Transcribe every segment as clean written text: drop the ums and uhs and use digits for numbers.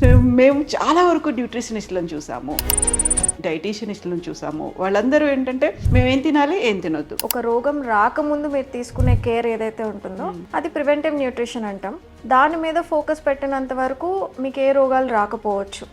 So మేము చాలా వరకు న్యూట్రిషనిస్ట్‌లను చూసాము. డైటీషియనిస్ట్‌లను చూసాము. వాళ్ళందరూ ఏంటంటే మేమేం తినాలి, ఏం తినొద్దు. ఒక రోగం రాకముందు మీరు తీసుకునే కేర్ ఏదైతే ఉంటుందో అది ప్రివెంటివ్ న్యూట్రిషన్ అంటాం. దాని మీద ఫోకస్ పెట్టినంత వరకు మీకు ఏ రోగాలు రాకపోవచ్చు.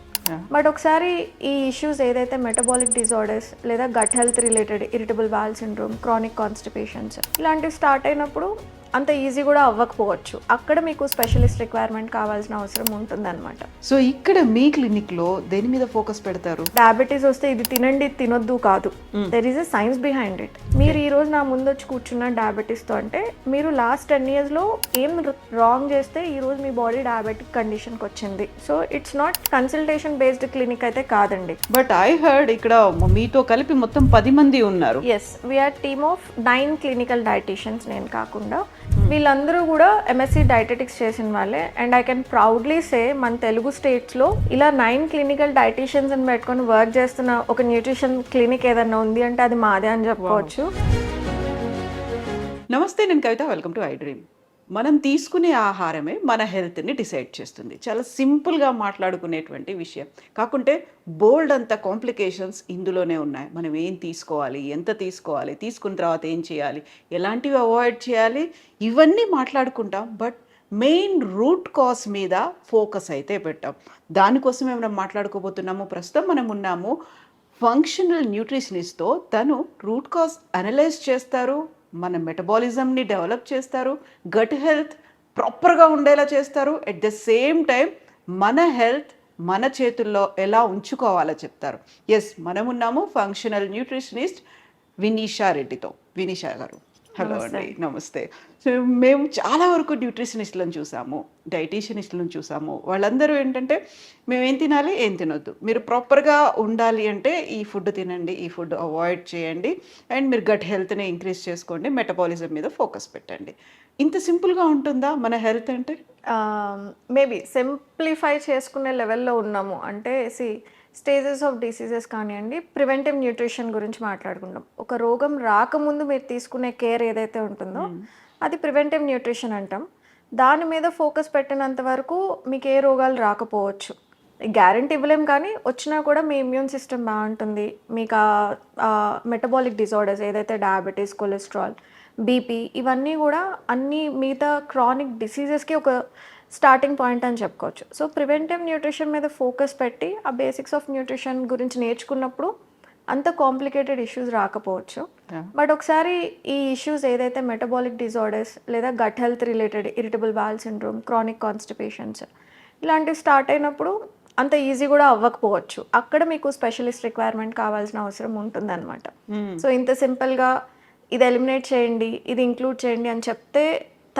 బట్ ఒకసారి ఈ ఇష్యూస్ ఏదైతే మెటబాలిక్ డిజార్డర్స్ లేదా gut health related irritable bowel syndrome, chronic constipations ఇలాంటివి స్టార్ట్ అయినప్పుడు అంత ఈజీ కూడా అవ్వకపోవచ్చు. అక్కడ మీకు స్పెషలిస్ట్ రిక్వైర్మెంట్ కావాల్సిన అవసరం ఉంటుందన్నమాట. సో ఇక్కడ మీ క్లినిక్‌లో దేని మీద ఫోకస్ పెడతారు? డయాబెటీస్ వస్తే ఇది తినండి, ఇది తినొద్దు కాదు. There is a science behind it. మీరు ఈ రోజు నా ముందు వచ్చి కూర్చున్న డయాబెటీస్తో అంటే మీరు లాస్ట్ 10 yearsలో ఏం రాంగ్ చేస్తే ఈ రోజు మీ బాడీ డయాబెటిక్ కండిషన్కి వచ్చింది. So it's not consultation based clinic అయితే కాదండి. బట్ ఐ హర్డ్ ఇక్కడ మీతో కలిపి మొత్తం 10 మంది ఉన్నారు. Yes, we are team of 9 clinical dietitians. నేను కాకుండా వీళ్ళందరూ కూడా ఎంఎస్సి డైటెటిక్స్ చేసిన వాళ్ళే. And I can proudly say మన తెలుగు స్టేట్స్లో ఇలా 9 క్లినికల్ డైటీషియన్స్ అని పెట్టుకొని వర్క్ చేస్తున్న ఒక న్యూట్రిషన్ క్లినిక్ ఏదన్నా ఉంది అంటే అది మాదే అని చెప్పుకోవచ్చు. నమస్తే, నేను Kavitha. Welcome to I dream. మనం తీసుకునే ఆహారమే మన హెల్త్ని డిసైడ్ చేస్తుంది. చాలా సింపుల్గా మాట్లాడుకునేటువంటి విషయం కాకుంటే బోల్డ్ అంత కాంప్లికేషన్స్ ఇందులోనే ఉన్నాయి. మనం ఏం తీసుకోవాలి, ఎంత తీసుకోవాలి, తీసుకున్న తర్వాత ఏం చేయాలి, ఎలాంటివి అవాయిడ్ చేయాలి, ఇవన్నీ మాట్లాడుకుంటాం. బట్ మెయిన్ రూట్ కాజ్ మీద ఫోకస్ అయితే పెట్టాం. దానికోసమే మనం మాట్లాడుకోబోతున్నాము. ప్రస్తుతం మనం ఉన్నాము ఫంక్షనల్ న్యూట్రిషనిస్ట్తో. తను రూట్ కాజ్ అనలైజ్ చేస్తారు, మన మెటబాలిజంని డెవలప్ చేస్తారు, గట్ హెల్త్ ప్రాపర్గా ఉండేలా చేస్తారు. ఎట్ ద సేమ్ టైం మన హెల్త్ మన చేతుల్లో ఎలా ఉంచుకోవాలో చెప్తారు. ఎస్, మనమున్నాము ఫంక్షనల్ న్యూట్రిషనిస్ట్ వినీషా రెడ్డితో. వినీషా గారు, హలో అండి, నమస్తే. సో మేము చాలా వరకు న్యూట్రిషనిస్ట్లను చూసాము, డైటీషియనిస్ట్లను చూసాము. వాళ్ళందరూ ఏంటంటే మేమేం తినాలి, ఏం తినొద్దు, మీరు ప్రాపర్గా ఉండాలి అంటే ఈ ఫుడ్ తినండి, ఈ ఫుడ్ అవాయిడ్ చేయండి, అండ్ మీరు గట్ హెల్త్ని ఇంక్రీజ్ చేసుకోండి, మెటబాలిజం మీద ఫోకస్ పెట్టండి. ఇంత సింపుల్గా ఉంటుందా మన హెల్త్ అంటే? మేబీ సింప్లిఫై చేసుకునే లెవెల్లో ఉన్నాము. అంటే స్టేజెస్ ఆఫ్ డిసీజెస్ కానివ్వండి, ప్రివెంటివ్ న్యూట్రిషన్ గురించి మాట్లాడుకుంటాం. ఒక రోగం రాకముందు మీరు తీసుకునే కేర్ ఏదైతే ఉంటుందో అది ప్రివెంటివ్ న్యూట్రిషన్ అంటాం. దాని మీద ఫోకస్ పెట్టినంత వరకు మీకు ఏ రోగాలు రాకపోవచ్చు. గ్యారెంటీ ఇవ్వలేం, కానీ వచ్చినా కూడా మీ ఇమ్యూన్ సిస్టమ్ బాగుంటుంది. మీకు మెటబాలిక్ డిజార్డర్స్ ఏదైతే డయాబెటీస్, కొలెస్ట్రాల్, బీపీ ఇవన్నీ కూడా అన్ని మిగతా క్రానిక్ డిసీజెస్కి ఒక స్టార్టింగ్ పాయింట్ అని చెప్పుకోవచ్చు. సో ప్రివెంటివ్ న్యూట్రిషన్ మీద ఫోకస్ పెట్టి ఆ బేసిక్స్ ఆఫ్ న్యూట్రిషన్ గురించి నేర్చుకున్నప్పుడు అంత కాంప్లికేటెడ్ ఇష్యూస్ రాకపోవచ్చు. బట్ ఒకసారి ఈ ఇష్యూస్ ఏదైతే మెటబాలిక్ డిజార్డర్స్ లేదా gut health related irritable bowel syndrome, chronic constipations ఇలాంటివి స్టార్ట్ అయినప్పుడు అంత ఈజీ కూడా అవ్వకపోవచ్చు. అక్కడ మీకు స్పెషలిస్ట్ రిక్వైర్మెంట్ కావాల్సిన అవసరం ఉంటుందన్నమాట. సో ఇంత సింపుల్గా ఇది ఎలిమినేట్ చేయండి, ఇది ఇంక్లూడ్ చేయండి అని చెప్తే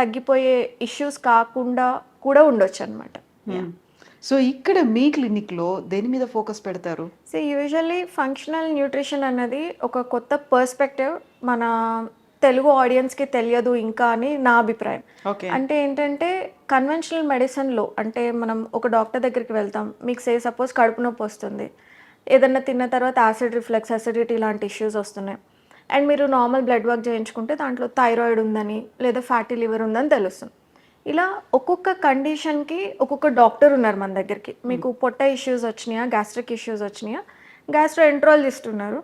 తగ్గిపోయే ఇష్యూస్ కాకుండా కూడా ఉండొచ్చు అనమాట. సో ఇక్కడ మీ క్లినిక్లో దేని మీద ఫోకస్ పెడతారు? సో యూజువల్లీ ఫంక్షనల్ న్యూట్రిషన్ అన్నది ఒక కొత్త పర్స్పెక్టివ్ మన తెలుగు ఆడియన్స్కి తెలియదు ఇంకా అని నా అభిప్రాయం. అంటే ఏంటంటే కన్వెన్షనల్ మెడిసిన్లో అంటే మనం ఒక డాక్టర్ దగ్గరికి వెళ్తాం, మీకు సపోజ్ కడుపు నొప్పి వస్తుంది, ఏదన్నా తిన్న తర్వాత యాసిడ్ రిఫ్లెక్స్, అసిడిటీ ఇలాంటి ఇష్యూస్ వస్తున్నాయి, అండ్ మీరు నార్మల్ బ్లడ్ వర్క్ చేయించుకుంటే దాంట్లో థైరాయిడ్ ఉందని లేదా ఫ్యాటీ లివర్ ఉందని తెలుస్తుంది. ఇలా ఒక్కొక్క కండిషన్కి ఒక్కొక్క డాక్టర్ ఉన్నారు మన దగ్గరికి. మీకు పొట్ట ఇష్యూస్ వచ్చినాయా, గ్యాస్ట్రిక్ ఇష్యూస్ వచ్చినాయా, గ్యాస్ట్రో ఎంట్రాలజిస్ట్ ఉన్నారు.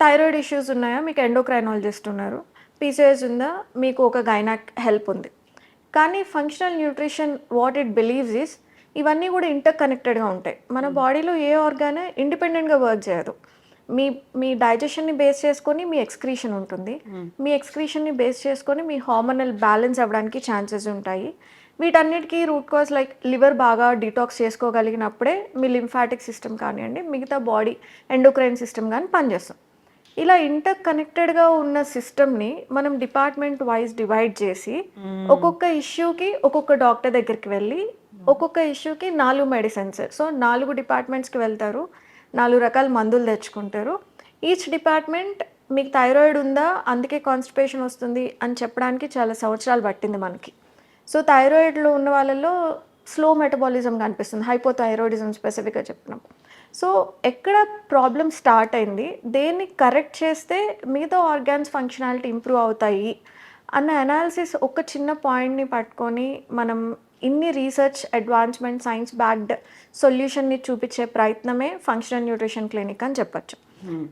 థైరాయిడ్ ఇష్యూస్ ఉన్నాయా, మీకు ఎండోక్రైనాలజిస్ట్ ఉన్నారు. పీసీఓఎస్ ఉందా, మీకు ఒక గైనాక్ హెల్ప్ ఉంది. కానీ functional nutrition what it believes is ఇవన్నీ కూడా ఇంటర్ కనెక్టెడ్గా ఉంటాయి. మన బాడీలో ఏ ఆర్గాన్ ఇండిపెండెంట్గా వర్క్ చేయదు. మీ డైజెషన్ని బేస్ చేసుకొని మీ ఎక్స్క్రీషన్ ఉంటుంది. మీ ఎక్స్క్రీషన్ని బేస్ చేసుకొని మీ హార్మోనల్ బ్యాలెన్స్ అవ్వడానికి ఛాన్సెస్ ఉంటాయి. వీటన్నిటికీ రూట్ కాజ్ లైక్ లివర్ బాగా డిటాక్స్ చేసుకోగలిగినప్పుడే మీ లింఫాటిక్ సిస్టమ్ కానివ్వండి, మిగతా బాడీ ఎండోక్రైన్ సిస్టమ్ కానీ పనిచేస్తాం. ఇలా ఇంటర్ కనెక్టెడ్గా ఉన్న సిస్టమ్ని మనం డిపార్ట్మెంట్ వైజ్ డివైడ్ చేసి ఒక్కొక్క ఇష్యూకి ఒక్కొక్క డాక్టర్ దగ్గరికి వెళ్ళి ఒక్కొక్క ఇష్యూకి 4 మెడిసిన్స్. సో 4 డిపార్ట్మెంట్స్కి వెళ్తారు, 4 రకాల మందులు తెచ్చుకుంటారు. ఈచ్ డిపార్ట్మెంట్ మీకు థైరాయిడ్ ఉందా, అందుకే కాన్స్టిపేషన్ వస్తుంది అని చెప్పడానికి చాలా సంవత్సరాలు పట్టింది మనకి. సో థైరాయిడ్లో ఉన్న వాళ్ళలో స్లో మెటబాలిజం కనిపిస్తుంది, హైపోథైరాయిడిజం స్పెసిఫిక్గా చెప్తున్నాం. సో ఎక్కడ ప్రాబ్లం స్టార్ట్ అయింది, దేన్ని కరెక్ట్ చేస్తే మిగతా ఆర్గాన్స్ ఫంక్షనాలిటీ ఇంప్రూవ్ అవుతాయి అన్న అనాలిసిస్ ఒక చిన్న పాయింట్ని పట్టుకొని మనం ఇన్ని రీసెర్చ్ అడ్వాన్స్మెంట్ సైన్స్ బ్యాక్డ్ సొల్యూషన్ని చూపించే ప్రయత్నమే ఫంక్షనల్ న్యూట్రిషన్ క్లినిక్ అని చెప్పొచ్చు.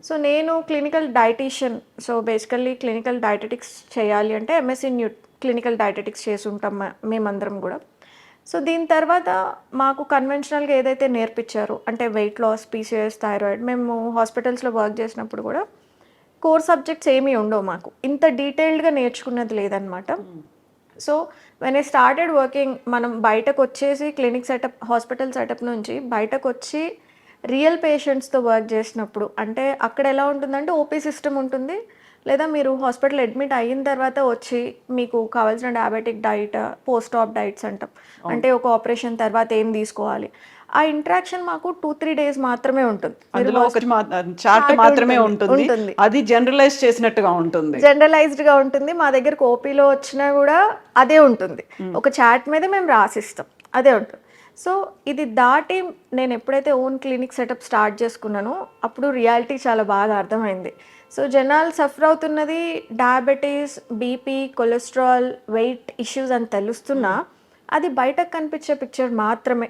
సో నేను clinical dietitian, so basically clinical dietetics చేయాలి అంటే ఎంఎస్సీ క్లినికల్ డైటెటిక్స్ చేసి ఉంటాం మేమందరం కూడా. సో దీని తర్వాత మాకు కన్వెన్షనల్గా ఏదైతే నేర్పించారో అంటే వెయిట్ లాస్, పీసీఓఎస్, థైరాయిడ్, మేము హాస్పిటల్స్లో వర్క్ చేసినప్పుడు కూడా కోర్ సబ్జెక్ట్స్ ఏమీ ఉండవు మాకు, ఇంత డీటెయిల్డ్గా నేర్చుకున్నది లేదనమాట. So when I started working, మనం బయటకు వచ్చేసి క్లినిక్ సెటప్, హాస్పిటల్ సెటప్ నుంచి బయటకు వచ్చి రియల్ పేషెంట్స్తో వర్క్ చేసినప్పుడు, అంటే అక్కడ ఎలా ఉంటుందంటే ఓపీ సిస్టమ్ ఉంటుంది, లేదా మీరు హాస్పిటల్ అడ్మిట్ అయిన తర్వాత వచ్చి మీకు కావాల్సిన డయాబెటిక్ డైట్, పోస్ట్ ఆప్ డైట్స్ అంటాం, అంటే ఒక ఆపరేషన్ తర్వాత ఏం తీసుకోవాలి, ఆ ఇంటరాక్షన్ మాకు 2-3 డేస్ మాత్రమే ఉంటుంది. అందులో ఒక చార్ట్ మాత్రమే ఉంటుంది, అది జనరలైజ్ చేసినట్టుగా ఉంటుంది, జనరలైజ్డ్గా ఉంటుంది. మా దగ్గరకు ఓపీలో వచ్చినా కూడా అదే ఉంటుంది, ఒక చార్ట్ మీద మేము రాసిస్తాం, అదే ఉంటుంది. సో ఇది దాటి నేను ఎప్పుడైతే ఓన్ క్లినిక్ సెటప్ స్టార్ట్ చేసుకున్నానో అప్పుడు రియాలిటీ చాలా బాగా అర్థమైంది. సో జనాలు సఫర్ అవుతున్నది diabetes, BP, cholesterol, weight issues అని తెలుస్తున్నా అది బయటకు కనిపించే పిక్చర్ మాత్రమే.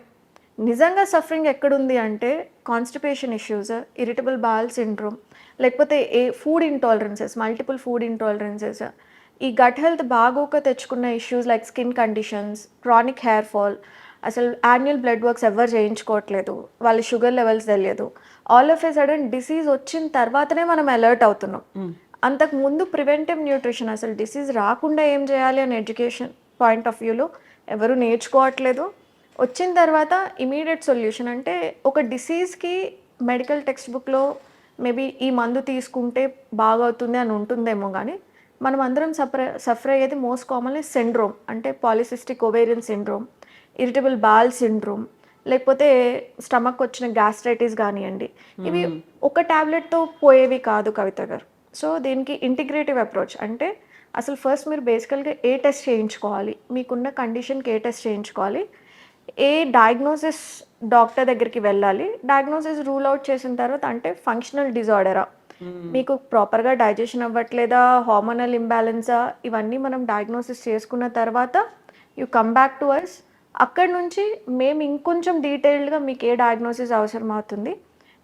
నిజంగా సఫరింగ్ ఎక్కడుంది అంటే constipation issues, irritable bowel syndrome, లేకపోతే ఫుడ్ ఇంటాలరెన్సెస్, మల్టిపుల్ ఫుడ్ ఇంటాలరెన్సెస్, ఈ గట్ హెల్త్ బాగోక తెచ్చుకున్న issues like skin conditions, chronic hair fall, అసలు యాన్యువల్ బ్లడ్ వర్క్స్ ఎవరు చేయించుకోవట్లేదు, వాళ్ళ షుగర్ లెవెల్స్ తెలియదు, all of A sudden disease వచ్చిన తర్వాతనే మనం అలర్ట్ అవుతున్నాం. అంతకు ముందు ప్రివెంటివ్ న్యూట్రిషన్, అసలు డిసీజ్ రాకుండా ఏం చేయాలి అని ఎడ్యుకేషన్ పాయింట్ ఆఫ్ వ్యూలో ఎవరు నేర్చుకోవట్లేదు. వచ్చిన తర్వాత ఇమీడియట్ సొల్యూషన్ అంటే ఒక డిసీజ్కి మెడికల్ టెక్స్ట్ బుక్లో మేబీ ఈ మందు తీసుకుంటే బాగవుతుంది అని ఉంటుందేమో, కానీ మనం అందరం సఫర్ అయ్యేది మోస్ట్ కామన్లీ సిండ్రోమ్, అంటే polycystic ovarian syndrome, irritable bowel syndrome, లేకపోతే స్టమక్ వచ్చిన గ్యాస్ట్రైటిస్ కానివ్వండి, ఇవి ఒక ట్యాబ్లెట్తో పోయేవి కాదు కవిత గారు. సో దీనికి ఇంటిగ్రేటివ్ అప్రోచ్ అంటే అసలు ఫస్ట్ మీరు బేసికల్గా ఏ టెస్ట్ చేయించుకోవాలి, మీకున్న కండిషన్కి ఏ టెస్ట్ చేయించుకోవాలి, ఏ డయాగ్నోసిస్ డాక్టర్ దగ్గరికి వెళ్ళాలి, డయాగ్నోసిస్ రూల్ అవుట్ చేసిన తర్వాత అంటే ఫంక్షనల్ డిజార్డరా, మీకు ప్రాపర్గా డైజెషన్ అవ్వట్లేదా, హార్మోనల్ ఇంబ్యాలెన్సా, ఇవన్నీ మనం డయాగ్నోసిస్ చేసుకున్న తర్వాత you come back to us. అక్కడ నుంచి మేము ఇంకొంచెం డీటెయిల్డ్గా మీకు ఏ డయాగ్నోసిస్ అవసరం అవుతుంది,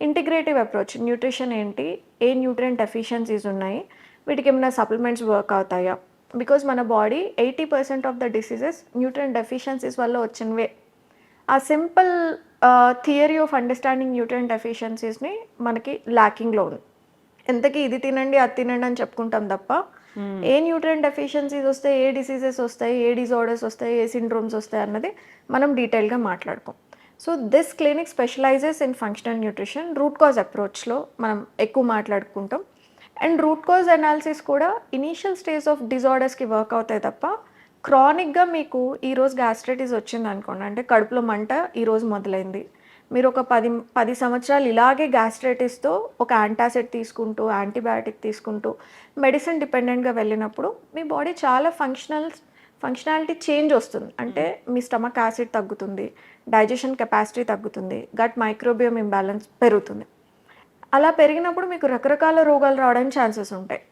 ఇంటిగ్రేటివ్ అప్రోచ్, న్యూట్రిషన్ ఏంటి, ఏ న్యూట్రియంట్ డెఫిషియన్సీస్ ఉన్నాయి, వీటికి ఏమైనా సప్లిమెంట్స్ వర్క్ అవుతాయా, బికాజ్ మన body 80% of the diseases nutrient deficiencies వల్ల వచ్చినవే. ఆ simple theory of understanding nutrient డెఫిషియన్సీస్ని మనకి ల్యాకింగ్లో ఉంది. ఎంతకీ ఇది తినండి అది తినండి అని చెప్పుకుంటాం తప్ప ఏ న్యూట్రియంట్ డెఫిషియన్సీస్ వస్తాయి, ఏ డిసీజెస్ వస్తాయి, ఏ డిజార్డర్స్ వస్తాయి, ఏ సిండ్రోమ్స్ వస్తాయి అన్నది మనం డీటెయిల్గా మాట్లాడుకోం. So this clinic specialises in functional nutrition. Root cause అప్రోచ్లో మనం ఎక్కువ మాట్లాడుకుంటాం. అండ్ రూట్ కాజ్ అనాలిసిస్ కూడా ఇనీషియల్ స్టేజ్ ఆఫ్ డిజార్డర్స్కి వర్క్ అవుతాయి తప్ప క్రానిక్గా మీకు ఈరోజు గ్యాస్ట్రైటిస్ వచ్చింది అనుకోండి, అంటే కడుపులో మంట ఈరోజు మొదలైంది, మీరు ఒక 10 సంవత్సరాలు ఇలాగే గ్యాస్ట్రైటిస్తో ఒక యాంటాసిడ్ తీసుకుంటూ, యాంటీబయాటిక్ తీసుకుంటూ మెడిసిన్ డిపెండెంట్గా వెళ్ళినప్పుడు మీ బాడీ చాలా ఫంక్షనాలిటీ చేంజ్ వస్తుంది. అంటే మీ స్టమక్ యాసిడ్ తగ్గుతుంది, డైజెషన్ కెపాసిటీ తగ్గుతుంది, గట్ మైక్రోబియం ఇంబ్యాలెన్స్ పెరుగుతుంది. అలా పెరిగినప్పుడు మీకు రకరకాల రోగాలు రావడానికి ఛాన్సెస్ ఉంటాయి.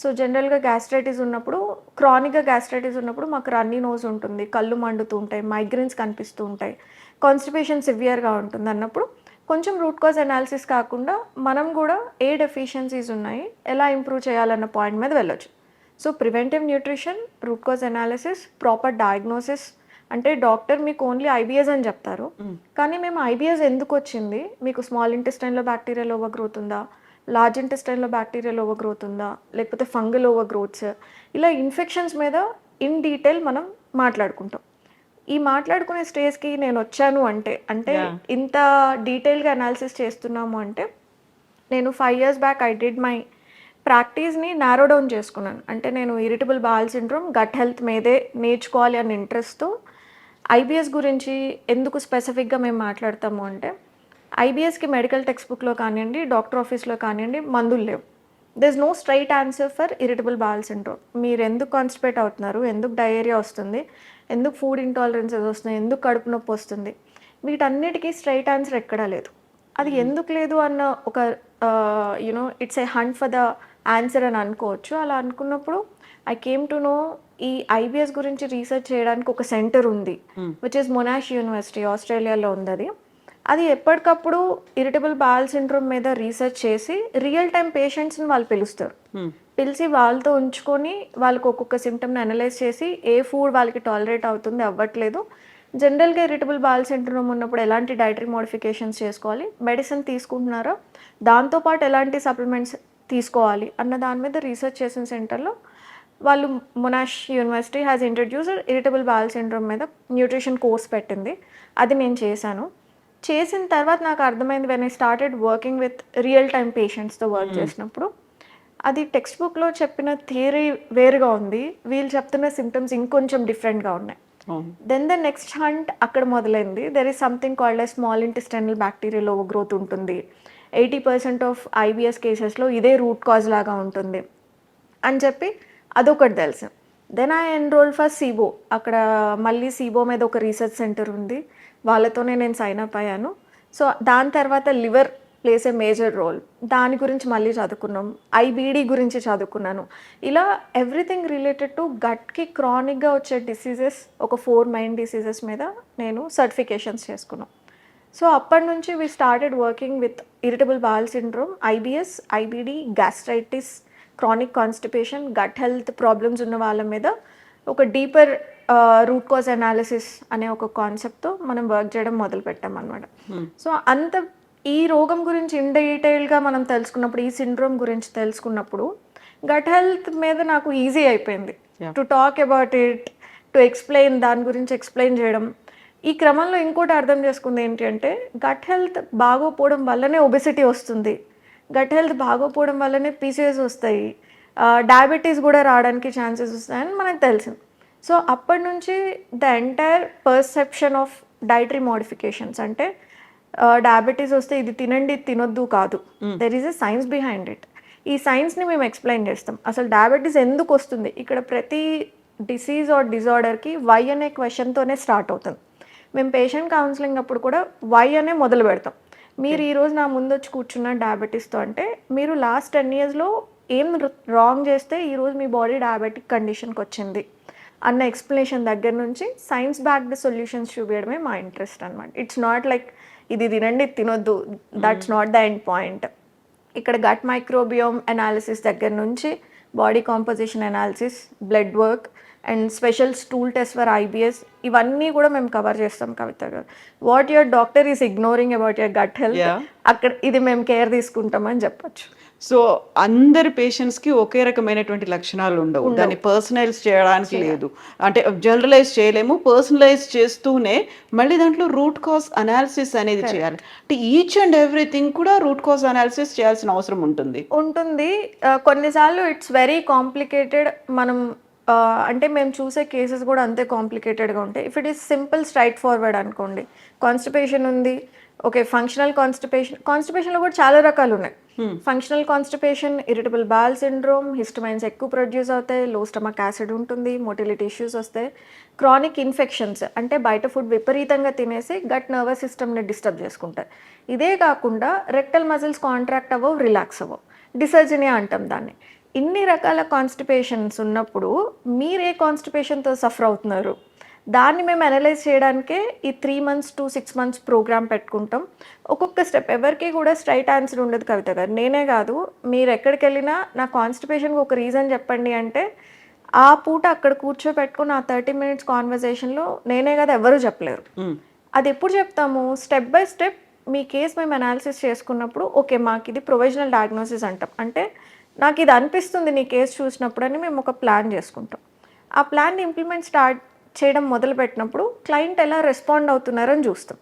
సో జనరల్గా గ్యాస్ట్రైటిస్ ఉన్నప్పుడు, క్రానిక్గా గ్యాస్ట్రైటిస్ ఉన్నప్పుడు మాకు రన్నీ నోజ్ ఉంటుంది, కళ్ళు మండుతూ ఉంటాయి, మైగ్రేన్స్ కనిపిస్తూ ఉంటాయి, కాన్స్టిపేషన్ సివియర్గా ఉంటుంది అన్నప్పుడు కొంచెం రూట్ కాజ్ అనాలిసిస్ కాకుండా మనం కూడా ఏ డెఫిషియన్సీస్ ఉన్నాయి, ఎలా ఇంప్రూవ్ చేయాలన్న పాయింట్ మీద వెళ్ళొచ్చు. So preventive nutrition, root cause analysis, proper diagnosis. అంటే డాక్టర్ మీకు ఓన్లీ ఐబిఎస్ అని చెప్తారు, కానీ మేము ఐబిఎస్ ఎందుకు వచ్చింది, మీకు స్మాల్ ఇంటెస్టైన్లో బ్యాక్టీరియల్ ఓవర్ గ్రోత్ ఉందా, లార్జ్ ఇంటెస్టైన్లో బ్యాక్టీరియల్ ఓవర్ గ్రోత్ ఉందా, లేకపోతే ఫంగల్ ఓవర్ గ్రోత్స్, ఇలా ఇన్ఫెక్షన్స్ మీద ఇన్ డీటెయిల్ మనం మాట్లాడుకుంటాం. ఈ మాట్లాడుకునే స్టేజ్కి నేను వచ్చాను అంటే ఇంత డీటెయిల్గా అనాలిసిస్ చేస్తున్నాము అంటే నేను 5 years back I did my ప్రాక్టీస్ని నారో డౌన్ చేసుకున్నాను. అంటే నేను irritable bowel syndrome, gut health మీదే నేర్చుకోవాలి అనే ఇంట్రెస్ట్తో ఐబిఎస్ గురించి ఎందుకు స్పెసిఫిక్గా మేము మాట్లాడతాము అంటే ఐబిఎస్కి మెడికల్ టెక్స్ట్ బుక్లో కానివ్వండి, డాక్టర్ ఆఫీస్లో కానివ్వండి మందులు లేవు. There is no straight answer for irritable bowel syndrome. మీరు ఎందుకు కాన్స్టిపేట్ అవుతున్నారు, ఎందుకు డయేరియా వస్తుంది, ఎందుకు ఫుడ్ ఇంటాలరెన్సెస్ వస్తున్నాయి, ఎందుకు కడుపు నొప్పి వస్తుంది, వీటన్నిటికీ స్ట్రైట్ ఆన్సర్ ఎక్కడా లేదు. అది ఎందుకు లేదు అన్న ఒక it's a hunt for the answer అని అనుకోవచ్చు. అలా అనుకున్నప్పుడు ఐ కేమ్ టు నో ఈ ఐబిఎస్ గురించి రీసెర్చ్ చేయడానికి ఒక సెంటర్ ఉంది, విచ్ ఇస్ మొనాష్ యూనివర్సిటీ, ఆస్ట్రేలియాలో ఉంది అది. అది ఎప్పటికప్పుడు ఇరిటబుల్ బావెల్ సిండ్రోమ్ మీద రీసెర్చ్ చేసి రియల్ టైం పేషెంట్స్ని వాళ్ళు పిలుస్తారు. పిలిచి వాళ్ళతో ఉంచుకొని వాళ్ళకి ఒక్కొక్క సిమ్టమ్ని అనలైజ్ చేసి ఏ ఫుడ్ వాళ్ళకి టాలరేట్ అవుతుంది, అవ్వట్లేదు, జనరల్గా ఇరిటబుల్ బావెల్ సిండ్రోమ్ ఉన్నప్పుడు ఎలాంటి డైటరీ మోడిఫికేషన్స్ చేసుకోవాలి, మెడిసిన్ తీసుకుంటున్నారా, దాంతోపాటు ఎలాంటి సప్లిమెంట్స్ తీసుకోవాలి అన్న దాని మీద రీసెర్చ్ చేసిన సెంటర్లో వాళ్ళు Monash university has introduced irritable bowel syndrome మీద న్యూట్రిషన్ కోర్స్ పెట్టింది. అది నేను చేశాను. చేసిన తర్వాత నాకు అర్థమైంది, when I started working with real time పేషెంట్స్తో వర్క్ చేసినప్పుడు అది టెక్స్ట్ బుక్లో చెప్పిన థియరీ వేరుగా ఉంది, వీళ్ళు చెప్తున్న సిమ్టమ్స్ ఇంకొంచెం డిఫరెంట్గా ఉన్నాయి. దెన్ ద నెక్స్ట్ హంట్ అక్కడ మొదలైంది. There is something called a small intestinal bacterial over growth ఉంటుంది, 80% ఆఫ్ ఐబిఎస్ కేసెస్లో ఇదే రూట్ కాజ్ లాగా ఉంటుంది అని చెప్పి అదొకటి తెలుసు. Then I enroll for SIBO. అక్కడ మళ్ళీ సిబో మీద ఒక రీసెర్చ్ సెంటర్ ఉంది, వాళ్ళతోనే నేను సైన్ అప్ అయ్యాను. సో దాని తర్వాత liver place a major role, దాని గురించి మళ్ళీ చదువుకున్నాం. ఐబీడీ గురించి చదువుకున్నాను. ఇలా ఎవ్రీథింగ్ రిలేటెడ్ టు గట్కి క్రానిక్గా వచ్చే డిసీజెస్, ఒక 4 మెయిన్ డిసీజెస్ మీద నేను సర్టిఫికేషన్స్ చేసుకున్నాను. సో అప్పటి నుంచి we started working with irritable bowel syndrome, IBS, IBD, gastritis, chronic constipation, gut health problems ఉన్న వాళ్ళ మీద ఒక డీపర్ రూట్ కాజ్ అనాలిసిస్ అనే ఒక కాన్సెప్ట్తో మనం వర్క్ చేయడం మొదలు పెట్టాం అనమాట. సో అంత ఈ రోగం గురించి ఇన్ డీటెయిల్గా మనం తెలుసుకున్నప్పుడు, ఈ సిండ్రోమ్ గురించి తెలుసుకున్నప్పుడు గట్ హెల్త్ మీద నాకు ఈజీ అయిపోయింది to talk about it, to explain, దాని గురించి ఎక్స్ప్లెయిన్ చేయడం. ఈ క్రమంలో ఇంకోటి అర్థం చేసుకుంది ఏంటి అంటే, గట్ హెల్త్ బాగోపోవడం వల్లనే ఒబెసిటీ వస్తుంది, గట్ హెల్త్ బాగోపోవడం వల్లనే పీసీఎస్ వస్తాయి, డయాబెటీస్ కూడా రావడానికి ఛాన్సెస్ వస్తాయని మనకు తెలిసింది. సో అప్పటి నుంచి the entire perception of dietary modifications, అంటే డయాబెటీస్ వస్తే ఇది తినండి, ఇది తినొద్దు కాదు, there is a science behind it. ఈ సైన్స్ని మేము ఎక్స్ప్లెయిన్ చేస్తాం. అసలు డయాబెటీస్ ఎందుకు వస్తుంది, ఇక్కడ ప్రతి డిసీజ్ ఆర్ డిజార్డర్కి వై అనే క్వశ్చన్తోనే స్టార్ట్ అవుతుంది. మేము పేషెంట్ కౌన్సిలింగ్ అప్పుడు కూడా వై అనే మొదలు పెడతాం. మీరు ఈరోజు నా ముందు వచ్చి కూర్చున్న డయాబెటీస్తో అంటే మీరు లాస్ట్ 10 yearsలో ఏం రాంగ్ చేస్తే ఈరోజు మీ బాడీ డయాబెటిక్ కండిషన్కి వచ్చింది అన్న ఎక్స్ప్లెనేషన్ దగ్గర నుంచి సైన్స్ బ్యాక్డ్ సొల్యూషన్స్ చూపించడమే మా ఇంట్రెస్ట్ అనమాట. ఇట్స్ నాట్ లైక్ ఇది తినండి, తినొద్దు, that's not the end point. ఇక్కడ గట్ మైక్రోబియోమ్ అనాలిసిస్ దగ్గర నుంచి body composition analysis, blood work and special stool test for IBS, ఇవన్నీ కూడా మేము కవర్ చేస్తాం Kavitha garu. What your doctor is ignoring about your gut health, అక్కడ ఇది మేము కేర్ తీసుకుంటామని చెప్పొచ్చు. సో అందరి పేషెంట్స్కి ఒకే రకమైనటువంటి లక్షణాలు ఉండవు, దాన్ని పర్సనలైజ్ చేయడానికి లేదు, అంటే జనరలైజ్ చేయలేము. పర్సనలైజ్ చేస్తూనే మళ్ళీ దాంట్లో రూట్ కాజ్ అనాలిసిస్ అనేది చేయాలి. అంటే ఈచ్ అండ్ ఎవ్రీథింగ్ కూడా రూట్ కాజ్ అనాలిసిస్ చేయాల్సిన అవసరం ఉంటుంది. కొన్నిసార్లు ఇట్స్ వెరీ కాంప్లికేటెడ్. మనం అంటే మేము చూసే కేసెస్ కూడా అంతే కాంప్లికేటెడ్గా ఉంటాయి. If it is simple straightforward అనుకోండి, కాన్స్టిపేషన్ ఉంది, ఓకే, ఫంక్షనల్ కాన్స్టిపేషన్లో కూడా చాలా రకాలు ఉన్నాయి. Functional constipation, irritable bowel syndrome, histamines ఎక్కువ ప్రొడ్యూస్ అవుతాయి, లో స్టమక్ యాసిడ్ ఉంటుంది, మొటిలిటీ ఇష్యూస్ వస్తాయి, క్రానిక్ ఇన్ఫెక్షన్స్ అంటే బయట ఫుడ్ విపరీతంగా తినేసి గట్ నర్వస్ సిస్టమ్ని డిస్టర్బ్ చేసుకుంటారు. ఇదే కాకుండా రెక్టల్ మజిల్స్ కాంట్రాక్ట్ అవ్వవు, రిలాక్స్ అవ్వవు, డిసర్జనియా అంటాం దాన్ని. ఇన్ని రకాల కాన్స్టిపేషన్స్ ఉన్నప్పుడు మీరు ఏ కాన్స్టిపేషన్తో సఫర్ అవుతున్నారు, దాన్ని మేము అనలైజ్ చేయడానికే ఈ 3 months to 6 months ప్రోగ్రామ్ పెట్టుకుంటాం. ఒక్కొక్క స్టెప్, ఎవరికి కూడా స్ట్రైట్ ఆన్సర్ ఉండదు కవిత గారు. నేనే కాదు, మీరు ఎక్కడికి వెళ్ళినా నా కాన్స్టిపేషన్కి ఒక రీజన్ చెప్పండి అంటే ఆ పూట అక్కడ కూర్చోపెట్టుకుని ఆ 30 minutes కాన్వర్జేషన్లో నేనే కదా ఎవరు చెప్పలేరు. అది ఎప్పుడు చెప్తాము, step by step me case మేము అనాలిసిస్ చేసుకున్నప్పుడు, ఓకే మాకు ఇది ప్రొవిజనల్ డయాగ్నోసిస్ అంటాం, అంటే నాకు ఇది అనిపిస్తుంది నీ కేసు చూసినప్పుడు అని మేము ఒక ప్లాన్ చేసుకుంటాం. ఆ ప్లాన్ని ఇంప్లిమెంట్ స్టార్ట్ చేయడం మొదలుపెట్టినప్పుడు క్లయింట్ ఎలా రెస్పాండ్ అవుతున్నారని చూస్తాం.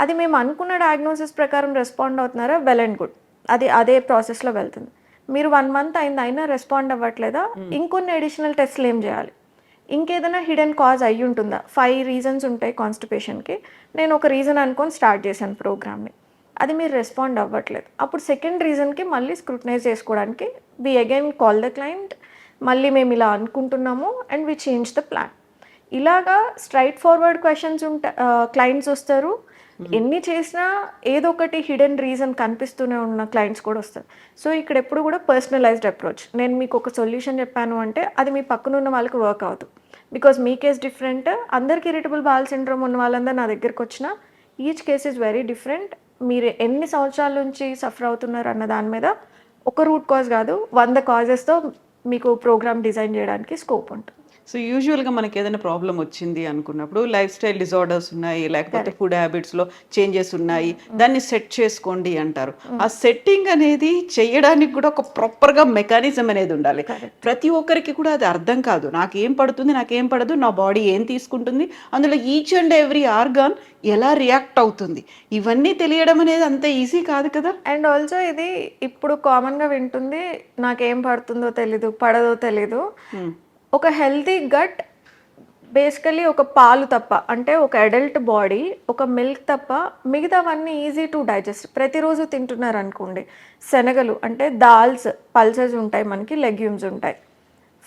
అది మేము అనుకున్న డయాగ్నోసిస్ ప్రకారం రెస్పాండ్ అవుతున్నారా, వెల్ అండ్ గుడ్, అదే ప్రాసెస్లో వెళ్తుంది. మీరు 1 month అయింది అయినా రెస్పాండ్ అవ్వట్లేదా, ఇంకొన్ని అడిషనల్ టెస్ట్లు ఏం చేయాలి, ఇంకేదైనా హిడెన్ కాజ్ అయ్యి ఉంటుందా. 5 reasons ఉంటాయి కాన్స్టిపేషన్కి, నేను ఒక రీజన్ అనుకొని స్టార్ట్ చేశాను ప్రోగ్రామ్ని, అది మీరు రెస్పాండ్ అవ్వట్లేదు. అప్పుడు సెకండ్ రీజన్కి మళ్ళీ స్క్రూటనైజ్ చేసుకోవడానికి we again call the client, మళ్ళీ మేము ఇలా అనుకుంటున్నాము and we change the plan. ఇలాగా స్ట్రైట్ ఫార్వర్డ్ క్వశ్చన్స్ క్లయింట్స్ వస్తారు, ఎన్ని చేసినా ఏదో ఒకటి హిడెన్ రీజన్ కనిపిస్తూనే ఉన్న క్లయింట్స్ కూడా వస్తారు. సో ఇక్కడ ఎప్పుడు కూడా పర్సనలైజ్డ్ అప్రోచ్. నేను మీకు ఒక సొల్యూషన్ చెప్పాను అంటే అది మీ పక్కన ఉన్న వాళ్ళకి వర్క్ అవ్వదు. బికాజ్ మీ కేస్ డిఫరెంట్, అందరికి ఇరిటబుల్ బౌల్ సిండ్రోమ్ ఉన్న వాళ్ళందరూ నా దగ్గరికి వచ్చినా each case is very different. మీరు ఎన్ని సంవత్సరాల నుంచి సఫర్ అవుతున్నారు అన్న దాని మీద ఒక రూట్ కాజ్ కాదు 100 కాజెస్తో మీకు ప్రోగ్రామ్ డిజైన్ చేయడానికి స్కోప్ ఉంటుంది. సో యూజువల్గా మనకి ఏదైనా ప్రాబ్లం వచ్చింది అనుకున్నప్పుడు లైఫ్ స్టైల్ డిజార్డర్స్ ఉన్నాయి, లేకపోతే ఫుడ్ హ్యాబిట్స్లో చేంజెస్ ఉన్నాయి, దాన్ని సెట్ చేసుకోండి అంటారు. ఆ సెట్టింగ్ అనేది చేయడానికి కూడా ఒక ప్రాపర్గా మెకానిజం అనేది ఉండాలి. ప్రతి ఒక్కరికి కూడా అది అర్థం కాదు. నాకేం పడుతుంది, నాకేం పడదు, నా బాడీ ఏం తీసుకుంటుంది, అందులో ఈచ్ అండ్ ఎవ్రీ ఆర్గాన్ ఎలా రియాక్ట్ అవుతుంది, ఇవన్నీ తెలియడం అనేది అంత ఈజీ కాదు కదా. అండ్ ఆల్సో ఇది ఇప్పుడు కామన్గా వింటుంది, నాకేం పడుతుందో తెలీదు, పడదో తెలీదు. ఒక హెల్తీ గట్ బేసికలీ ఒక పాలు తప్ప, అంటే ఒక అడల్ట్ బాడీ ఒక మిల్క్ తప్ప మిగతావన్నీ ఈజీ టు డైజెస్ట్. ప్రతిరోజు తింటున్నారు అనుకోండి, శనగలు అంటే దాల్స్, పల్సెస్ ఉంటాయి, మనకి లెగ్యూమ్స్ ఉంటాయి,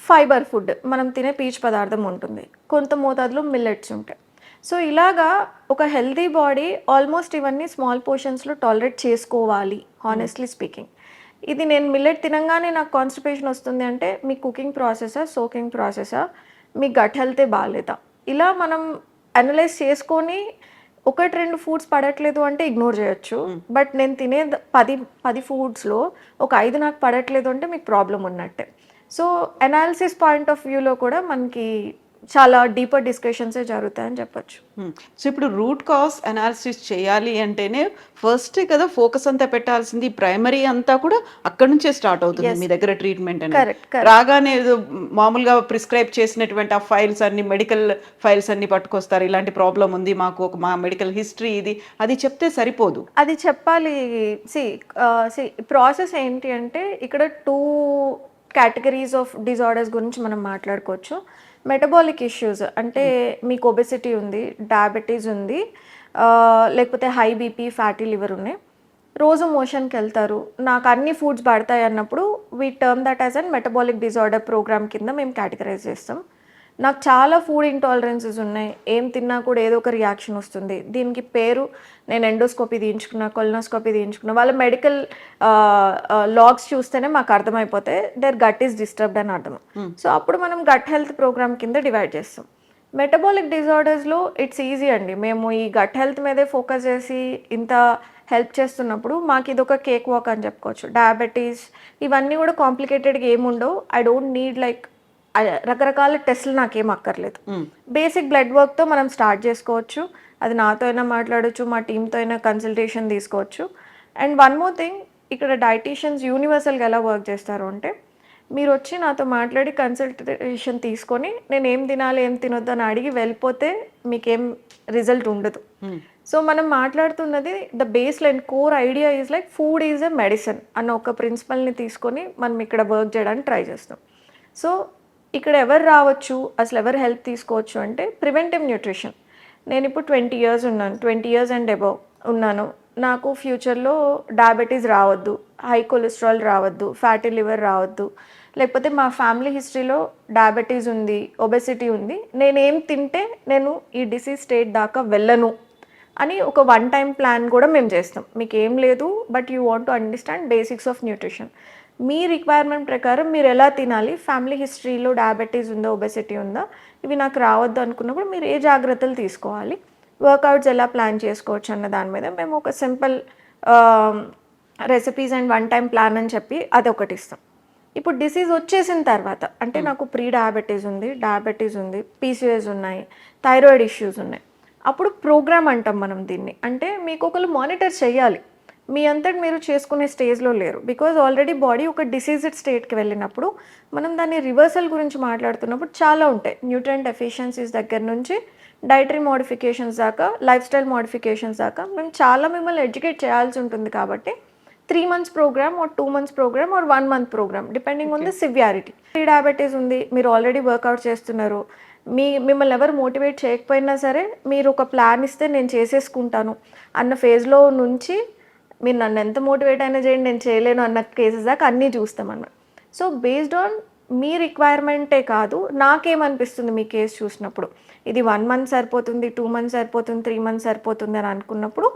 ఫైబర్ ఫుడ్ మనం తినే పీచు పదార్థం ఉంటుంది, కొంత మోతాదులో మిల్లెట్స్ ఉంటాయి. సో ఇలాగా ఒక హెల్తీ బాడీ ఆల్మోస్ట్ ఇవన్నీ స్మాల్ పోర్షన్స్లో టాలరేట్ చేసుకోవాలి హానెస్ట్లీ స్పీకింగ్. ఇది నేను మిల్లెట్ తినంగానే నాకు కాన్స్టిపేషన్ వస్తుంది అంటే మీ కుకింగ్ ప్రాసెసా, సోకింగ్ ప్రాసెసా, మీ గట్ హెల్తే బాగాలేదా, ఇలా మనం అనలైజ్ చేసుకొని 1-2 ఫుడ్స్ పడట్లేదు అంటే ఇగ్నోర్ చేయొచ్చు. బట్ నేను తినే 10 ఫుడ్స్లో ఒక 5 నాకు పడట్లేదు అంటే మీకు ప్రాబ్లం ఉన్నట్టే. సో అనాలిసిస్ పాయింట్ ఆఫ్ వ్యూలో కూడా మనకి చాలా డీపర్ డిస్కషన్సే జరుగుతాయని చెప్పొచ్చు. సో ఇప్పుడు రూట్ కాజ్ అనాలిసిస్ చేయాలి అంటేనే ఫస్ట్ కదా ఫోకస్ అంతా పెట్టాల్సింది, ప్రైమరీ అంతా కూడా అక్కడ నుంచే స్టార్ట్ అవుతుంది మీ దగ్గర ట్రీట్మెంట్ అనేది. రాగానే మామూలుగా ప్రిస్క్రైబ్ చేసినటువంటి ఆ ఫైల్స్ అన్ని, మెడికల్ ఫైల్స్ అన్ని పట్టుకొస్తారు, ఇలాంటి ప్రాబ్లం ఉంది మాకు, మా మెడికల్ హిస్టరీ ఇది, అది చెప్తే సరిపోదు, అది చెప్పాలి. సి ప్రాసెస్ ఏంటి అంటే ఇక్కడ 2 కేటగిరీస్ ఆఫ్ డిజార్డర్స్ గురించి మనం మాట్లాడుకోవచ్చు. మెటబాలిక్ ఇష్యూస్ అంటే మీకు ఒబెసిటీ ఉంది, డయాబెటీస్ ఉంది, లేకపోతే హై బీపీ, ఫ్యాటీ లివర్ ఉన్నాయి, రోజు మోషన్కి వెళ్తారు, నాకు అన్ని ఫుడ్స్ పడతాయి అన్నప్పుడు we term that as an metabolic disorder program కింద మేము కేటగరైజ్ చేస్తాం. నాకు చాలా ఫుడ్ ఇంటాలరెన్సెస్ ఉన్నాయి, ఏం తిన్నా కూడా ఏదో ఒక రియాక్షన్ వస్తుంది, దీనికి పేరు నేను ఎండోస్కోపీ తీయించుకున్నా, కొలనోస్కోపీ తీయించుకున్నా, వాళ్ళ మెడికల్ లాగ్స్ చూస్తేనే మాకు అర్థమైపోతే దేర్ గట్ ఈస్ డిస్టర్బ్డ్ అని అర్థం. సో అప్పుడు మనం గట్ హెల్త్ ప్రోగ్రామ్ కింద డివైడ్ చేస్తాం. మెటబాలిక్ డిజార్డర్స్లో ఇట్స్ ఈజీ అండి, మేము ఈ గట్ హెల్త్ మీదే ఫోకస్ చేసి ఇంత హెల్ప్ చేస్తున్నప్పుడు మాకు ఇది ఒక కేక్ వాక్ అని చెప్పుకోవచ్చు. డయాబెటీస్ ఇవన్నీ కూడా కాంప్లికేటెడ్గా ఏముండవు. ఐ డోంట్ నీడ్ లైక్ రకరకాల టెస్టులు నాకేం అక్కర్లేదు. బేసిక్ బ్లడ్ వర్క్తో మనం స్టార్ట్ చేసుకోవచ్చు, అది నాతో అయినా మాట్లాడచ్చు, మా టీంతో అయినా కన్సల్టేషన్ తీసుకోవచ్చు. అండ్ వన్ మోర్ థింగ్, ఇక్కడ డైటీషియన్స్ యూనివర్సల్గా ఎలా వర్క్ చేస్తారు అంటే మీరు వచ్చి నాతో మాట్లాడి కన్సల్టేషన్ తీసుకొని నేను ఏం తినాలి ఏం తినొద్దు అని అడిగి వెళ్ళిపోతే మీకేం రిజల్ట్ ఉండదు. సో మనం మాట్లాడుతున్నది the base line core idea is like food is a medicine అన్న ఒక ప్రిన్సిపల్ని తీసుకొని మనం ఇక్కడ వర్క్ చేయడానికి ట్రై చేస్తాం. సో ఇక్కడ ఎవరు రావచ్చు, అసలు ఎవరు హెల్ప్ తీసుకోవచ్చు అంటే ప్రివెంటివ్ న్యూట్రిషన్. నేను ఇప్పుడు 20 years ఉన్నాను, 20 years అండ్ అబవ్ ఉన్నాను, నాకు ఫ్యూచర్లో డయాబెటీస్ రావద్దు, హై కొలెస్ట్రాల్ రావద్దు, ఫ్యాటీ లివర్ రావద్దు, లేకపోతే మా ఫ్యామిలీ హిస్టరీలో డయాబెటీస్ ఉంది, ఒబెసిటీ ఉంది, నేనేం తింటే నేను ఈ డిసీజ్ స్టేట్ దాకా వెళ్ళను అని ఒక 1-time ప్లాన్ కూడా మేము చేస్తాం. మీకు ఏం లేదు, but you want to understand basics of nutrition. Me requirement ప్రకారం మీరు ఎలా తినాలి, ఫ్యామిలీ హిస్టరీలో డయాబెటీస్ ఉందా, ఒబెసిటీ ఉందా, ఇవి నాకు రావద్దు అనుకున్నప్పుడు మీరు ఏ జాగ్రత్తలు తీసుకోవాలి, వర్కౌట్స్ ఎలా ప్లాన్ చేసుకోవచ్చు అన్న దాని మీద మేము ఒక simple recipes and 1-time plan అని చెప్పి అదొకటి ఇస్తాం. ఇప్పుడు డిసీజ్ వచ్చేసిన తర్వాత అంటే నాకు ప్రీ డయాబెటీస్ ఉంది, పీసీఓఎస్ ఉన్నాయి, థైరాయిడ్ ఇష్యూస్ ఉన్నాయి, అప్పుడు ప్రోగ్రామ్ అంటాం మనం దీన్ని. అంటే మీకు ఒకరు మానిటర్ చేయాలి, మీ అంతటి మీరు చేసుకునే స్టేజ్లో లేరు. బికాజ్ ఆల్రెడీ బాడీ ఒక డిసీజ్డ్ స్టేట్కి వెళ్ళినప్పుడు మనం దాన్ని రివర్సల్ గురించి మాట్లాడుతున్నప్పుడు చాలా ఉంటాయి. న్యూట్రియంట్ డెఫిషియన్సీస్ దగ్గర నుంచి డైటరీ మోడిఫికేషన్స్ దాకా, లైఫ్ స్టైల్ మోడిఫికేషన్స్ దాకా మేము చాలా మిమ్మల్ని ఎడ్యుకేట్ చేయాల్సి ఉంటుంది. కాబట్టి 3 months program or 2 months program or 1 month program depending on the severity. Pre diabetes ఉంది, మీరు ఆల్రెడీ వర్కౌట్ చేస్తున్నారు, మిమ్మల్ని ఎవరు మోటివేట్ చేయకపోయినా సరే మీరు ఒక ప్లాన్ ఇస్తే నేను చేసేసుకుంటాను అన్న ఫేజ్లో నుంచి మీరు నన్ను ఎంత మోటివేట్ అయినా చేయండి నేను చేయలేను అన్న కేసెస్ దాకా అన్నీ చూస్తాం అన్నమాట. సో బేస్డ్ ఆన్ మీ రిక్వైర్మెంటే కాదు, నాకేమనిపిస్తుంది మీ కేసు చూసినప్పుడు, ఇది 1 మంత్ సరిపోతుంది, 2 మంత్స్ సరిపోతుంది, 3 మంత్స్ సరిపోతుంది అని అనుకున్నప్పుడు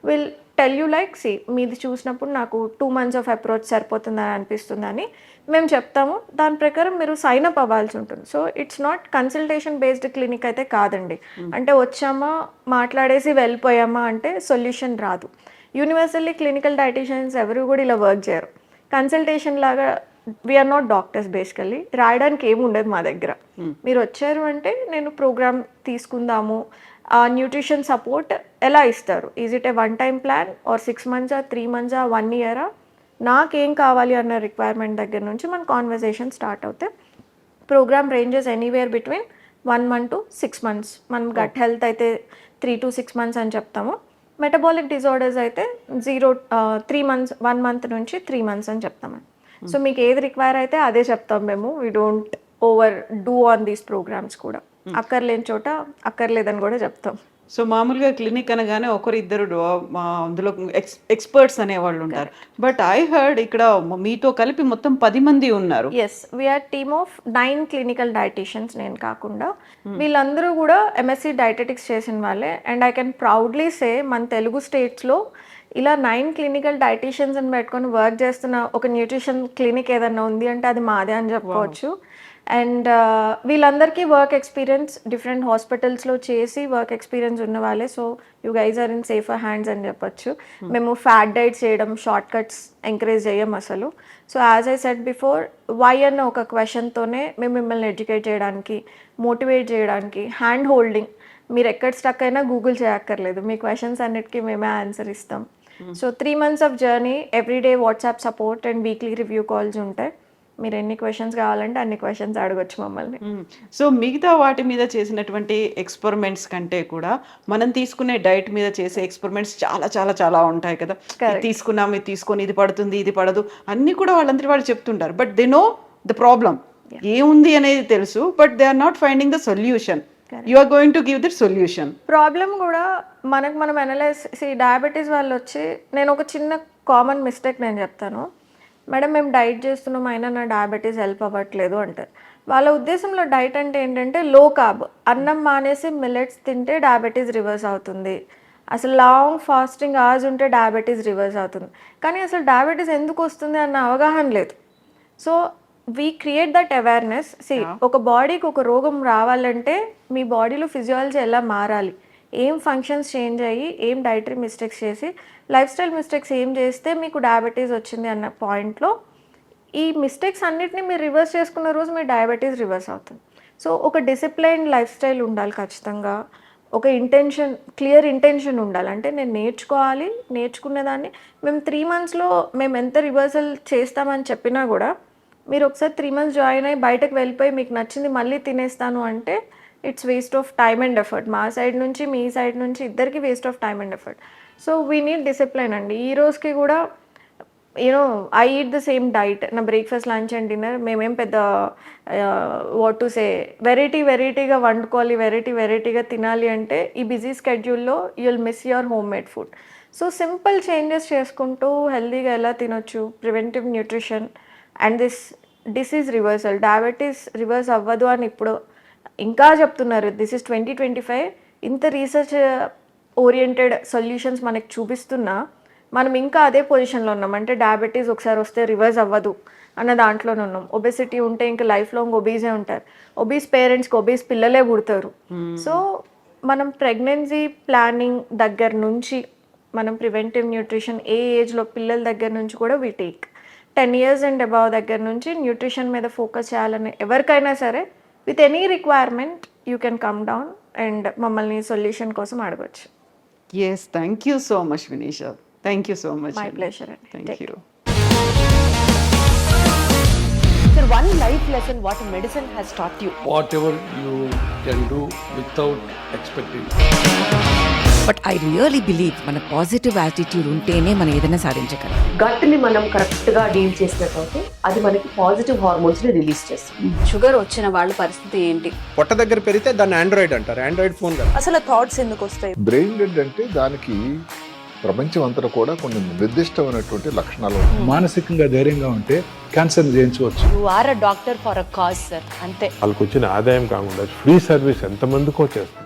will tell you like see మీది చూసినప్పుడు నాకు 2 మంత్స్ ఆఫ్ అప్రోచ్ సరిపోతుంది అని అనిపిస్తుందని మేము చెప్తాము. దాని ప్రకారం మీరు సైన్ అప్ అవ్వాల్సి ఉంటుంది. So it's not consultation based clinic అయితే కాదండి. అంటే వచ్చామా మాట్లాడేసి వెళ్ళిపోయామా అంటే సొల్యూషన్ రాదు. యూనివర్సల్లీ క్లినికల్ డైటీషియన్స్ ఎవరు కూడా ఇలా వర్క్ చేయరు. కన్సల్టేషన్ లాగా వీఆర్ నాట్ డాక్టర్స్ బేసికల్లీ. రాయడానికి ఏమి ఉండదు మా దగ్గర. మీరు వచ్చారు అంటే నేను ప్రోగ్రామ్ తీసుకుందాము, న్యూట్రిషన్ సపోర్ట్ ఎలా ఇస్తారు, is it a 1 time plan or 6 మంత్సా 3 మంత్సా 1 ఇయరా, నాకేం కావాలి అన్న రిక్వైర్మెంట్ దగ్గర నుంచి మన కాన్వర్సేషన్ స్టార్ట్ అవుతాయి. Program ranges anywhere between 1 month to 6 months. మనం గట్ హెల్త్ అయితే 3 to 6 మంత్స్ అని చెప్తాము. మెటబాలిక్ డిజార్డర్స్ అయితే 3 మంత్స్ 1 మంత్ నుంచి 3 మంత్స్ అని చెప్తాము. సో మీకు ఏది రిక్వైర్ అయితే అదే చెప్తాం మేము. We don't overdo on these programs కూడా. అక్కర్లేని చోట అక్కర్లేదని కూడా చెప్తాం. సో మామూలుగా క్లినిక్ అనగానే ఒకరు ఇద్దరు అందులో ఎక్స్పర్ట్స్ అనేవాళ్ళు ఉంటారు. బట్ ఐ హర్డ్ ఇక్కడ మీతో కలిపి మొత్తం 10 మంది ఉన్నారు. Yes, we are team of 9 clinical dietitians. నేను కాకుండా వీళ్ళందరూ కూడా ఎంఎస్సి డైటెటిక్స్ చేసిన వాళ్ళే. And I can proudly say మన తెలుగు స్టేట్స్లో ఇలా 9 క్లినికల్ డైటీషియన్స్ అని పెట్టుకొని వర్క్ చేస్తున్న ఒక న్యూట్రిషన్ క్లినిక్ ఏదన్నా ఉంది అంటే అది మాదే అని చెప్పుకోవచ్చు. అండ్ వీళ్ళందరికీ వర్క్ ఎక్స్పీరియన్స్ డిఫరెంట్ హాస్పిటల్స్లో చేసి వర్క్ ఎక్స్పీరియన్స్ ఉన్న వాళ్ళే. So you guys are in safer hands అని చెప్పొచ్చు. మేము ఫ్యాట్ డైట్స్ చేయడం, షార్ట్ కట్స్ ఎంకరేజ్ చేయం అసలు. So as I said before, why అన్న ఒక క్వశ్చన్తోనే మేము మిమ్మల్ని ఎడ్యుకేట్ చేయడానికి, మోటివేట్ చేయడానికి, హ్యాండ్ హోల్డింగ్, మీరు ఎక్కడ స్టక్ అయినా గూగుల్ చేయక్కర్లేదు, మీ క్వశ్చన్స్ అన్నిటికీ మేమే ఆన్సర్ ఇస్తాం. So 3 months of journey, everyday WhatsApp support and weekly review calls ఉంటాయి. మీరు ఎన్ని క్వశ్చన్స్ కావాలంటే అన్ని క్వశ్చన్స్ అడగొచ్చు మమ్మల్ని. సో మిగతా వాటి మీద చేసినటువంటి ఎక్స్పెరిమెంట్స్ కంటే కూడా మనం తీసుకునే డైట్ మీద చేసే ఎక్స్పెరిమెంట్స్ చాలా చాలా చాలా ఉంటాయి కదా. ఇది తీసుకున్నాం, ఇది తీసుకొని ఇది పడుతుంది, ఇది పడదు, అన్నీ కూడా వాళ్ళందరి వాళ్ళు చెప్తుంటారు. But they know the problem ఏముంది అనేది తెలుసు, but they are not finding the solution. You are going to give the solution. Problem కూడా మనం అనలైజ్. డయాబెటీస్ వాళ్ళు వచ్చి, నేను ఒక చిన్న కామన్ మిస్టేక్ నేను చెప్తాను. మేడం మేము డైట్ చేస్తున్నాం అయినా నా డయాబెటీస్ హెల్ప్ అవ్వట్లేదు అంటారు. వాళ్ళ ఉద్దేశంలో డైట్ అంటే ఏంటంటే లో కార్బ్, అన్నం మానేసి మిల్లెట్స్ తింటే డయాబెటీస్ రివర్స్ అవుతుంది, అసలు లాంగ్ ఫాస్టింగ్ అవర్స్ ఉంటే డయాబెటీస్ రివర్స్ అవుతుంది. కానీ అసలు డయాబెటీస్ ఎందుకు వస్తుంది అన్న అవగాహన లేదు. So we create that awareness. ఒక బాడీకి ఒక రోగం రావాలంటే మీ బాడీలో ఫిజియాలజీ ఎలా మారాలి, ఏం ఫంక్షన్స్ చేంజ్ అయ్యి, ఏం డైటరీ మిస్టేక్స్ చేసి, లైఫ్ స్టైల్ మిస్టేక్స్ ఏం చేస్తే మీకు డయాబెటీస్ వచ్చింది అన్న పాయింట్లో ఈ మిస్టేక్స్ అన్నిటిని మీరు రివర్స్ చేసుకున్న రోజు మీ డయాబెటీస్ రివర్స్ అవుతుంది. సో ఒక డిసిప్లైన్ లైఫ్ స్టైల్ ఉండాలి ఖచ్చితంగా. ఒక ఇంటెన్షన్, క్లియర్ ఇంటెన్షన్ ఉండాలి. అంటే నేను నేర్చుకోవాలి, నేర్చుకునేదాన్ని మేము 3 monthsలో మేము ఎంత రివర్సల్ చేస్తామని చెప్పినా కూడా మీరు ఒకసారి 3 months జాయిన్ అయ్యి బయటకు వెళ్ళిపోయి మీకు నచ్చింది మళ్ళీ తినేస్తాను అంటే it's waste of time and effort. మా సైడ్ నుంచి మీ సైడ్ నుంచి ఇద్దరికి waste of time and effort. So we need discipline అండి. ఈ రోజుకి కూడా you know I eat the same diet, నా బ్రేక్ఫాస్ట్, లంచ్ అండ్ డిన్నర్. మేమేం పెద్ద వాట్ టు సే వెరైటీగా వండుకోవాలి, వెరైటీగా తినాలి అంటే ఈ బిజీ స్కెడ్యూల్లో you will miss your homemade food. So simple changes చేసుకుంటూ హెల్తీగా ఎలా తినొచ్చు, preventive nutrition and this disease reversal. Diabetes reverse అవ్వదు అని ఇప్పుడు ఇంకా చెప్తున్నారు. This is 2025. ఇంత రీసెర్చ్ ఓరియంటెడ్ సొల్యూషన్స్ మనకి చూపిస్తున్నా మనం ఇంకా అదే పొజిషన్లో ఉన్నాం. అంటే డయాబెటీస్ ఒకసారి వస్తే రివర్స్ అవ్వదు అన్న దాంట్లోనే ఉన్నాం. ఒబెసిటీ ఉంటే ఇంకా లైఫ్ లాంగ్ ఒబీసే ఉంటారు. ఒబీస్ పేరెంట్స్కి ఒబీస్ పిల్లలే పుడతారు. సో మనం ప్రెగ్నెన్సీ ప్లానింగ్ దగ్గర నుంచి మనం ప్రివెంటివ్ న్యూట్రిషన్ ఏ ఏజ్లో పిల్లల దగ్గర నుంచి కూడా we take. 10 years and above దగ్గర నుంచి న్యూట్రిషన్ మీద ఫోకస్ చేయాలని ఎవరికైనా సరే with any requirement you can come down and మమ్మల్ని సొల్యూషన్ కోసం అడగచ్చు. Yes, thank you so much Vinisha. Thank you so much. My pleasure అండి. Thank you. Sir, one life lesson what medicine has taught you. Whatever you can do without expecting. But I really believe మన positive attitude ఉంటేనే మనం ఏదైనా సాధించగలం. గట్ని మనం కరెక్ట్గా deal చేసినట్లయితే అది మనకి పాజిటివ్ హార్మోన్స్ని రిలీజ్ చేస్తుంది. షుగర్ వచ్చిన వాళ్ళ పరిస్థితి ఏంటి? పొట్ట దగ్గర పెరిగితే దాన్ని ఆండ్రాయిడ్ అంటారు, ఆండ్రాయిడ్ ఫోన్ కదా. అసలు థాట్స్ ఎందుకు వస్తాయి? బ్రెయిన్ డెడ్ అంటే దానికి ప్రపంచం అంతా కూడా కొన్ని నిర్దిష్టమైనటువంటి లక్షణాలు ఉన్నాయి. మానసికంగా ధైర్యంగా ఉంటే క్యాన్సర్ జయించవచ్చు. You are a doctor for a cause sir, అంతే. వాళ్ళకి వచ్చిన ఆదాయం కాకుండా ఫ్రీ సర్వీస్ ఎంతమందికో చేస్తుంది.